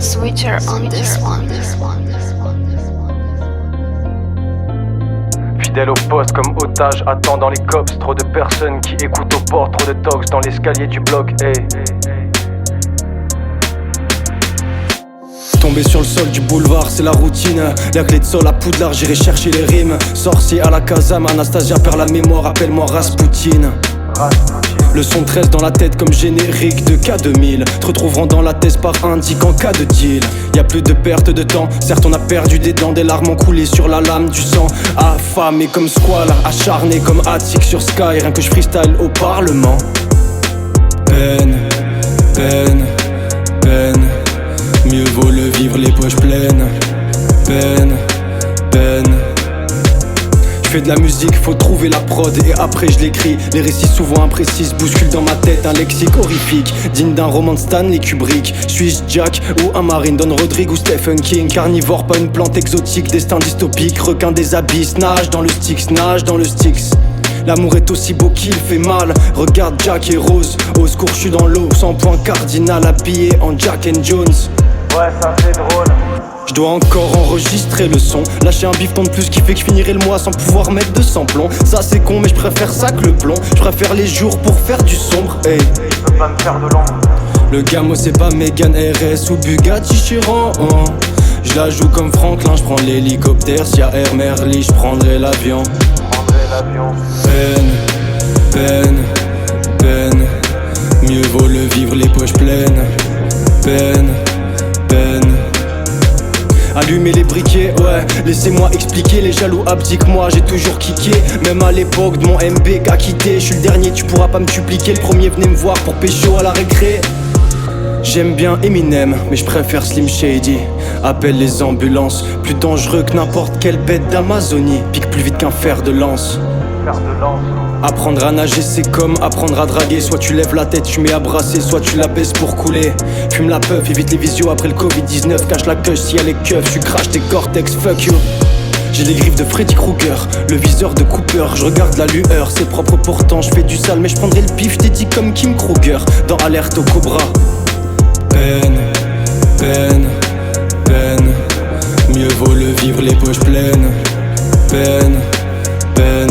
Switcher on this one. Fidèle au poste comme otage, attendant les cops. Trop de personnes qui écoutent aux portes, trop de dogs dans l'escalier du bloc, hey. Tombé sur le sol du boulevard, c'est la routine. La clé de sol à Poudlard, j'irai chercher les rimes. Sorcier à la Kazam, Anastasia perd la mémoire, appelle-moi Rasputin. Le son 13 dans la tête comme générique de K2000. Te retrouveront dans la thèse par indique en cas de deal. Y'a plus de perte de temps, certes on a perdu des dents. Des larmes ont coulé sur la lame du sang. Affamé comme Squall, acharné comme Attic sur Sky. Rien que je freestyle au parlement. Peine, peine, peine. Mieux vaut le vivre les poches pleines. Peine, peine. Je fais de la musique, faut trouver la prod et après je l'écris. Les récits souvent imprécis bousculent dans ma tête un lexique horrifique, digne d'un roman de Stanley Kubrick. Suis-je Jack ou un marine, Don Rodrigue ou Stephen King? Carnivore, pas une plante exotique, destin dystopique. Requin des abysses, nage dans le Styx, nage dans le Styx. L'amour est aussi beau qu'il fait mal. Regarde Jack et Rose, au secours je suis dans l'eau. Sans point cardinal, habillé en Jack and Jones. Ouais, ça c'est drôle. Je dois encore enregistrer le son. Lâcher un bifton de plus qui fait que je finirai le mois sans pouvoir mettre de samplon. Ça c'est con mais je préfère ça que le plomb. Je préfère les jours pour faire du sombre, hey. Je peux pas me faire de l'ombre. Le gamo c'est pas Mégane RS ou Bugatti Chiron, oh. Je la joue comme Franklin, je prends l'hélicoptère. S'il y a Air Merli, je prendrai l'avion. Peine, peine, peine. Mieux vaut le vivre les poches pleines. Peine, peine. Allumer les briquets, ouais, laissez-moi expliquer. Les jaloux abdiquent, moi j'ai toujours kické. Même à l'époque de mon MB a quitté. Je suis le dernier, tu pourras pas me dupliquer. Le premier venait me voir pour pécho à la récré. J'aime bien Eminem, mais je préfère Slim Shady. Appelle les ambulances, plus dangereux que n'importe quelle bête d'Amazonie. Pique plus vite qu'un fer de lance. Apprendre à nager c'est comme apprendre à draguer. Soit tu lèves la tête, tu mets à brasser, soit tu la baisses pour couler. Fume la puff, évite les visios après le Covid-19. Cache la queue si elle est keuf, tu craches tes cortex, fuck you. J'ai les griffes de Freddy Krueger, le viseur de Cooper. Je regarde la lueur, c'est propre pourtant. Je fais du sale mais je prendrai le pif, t'es dit comme Kim Kruger dans Alerte au Cobra. Peine, peine, peine. Mieux vaut le vivre les poches pleines. Peine, peine.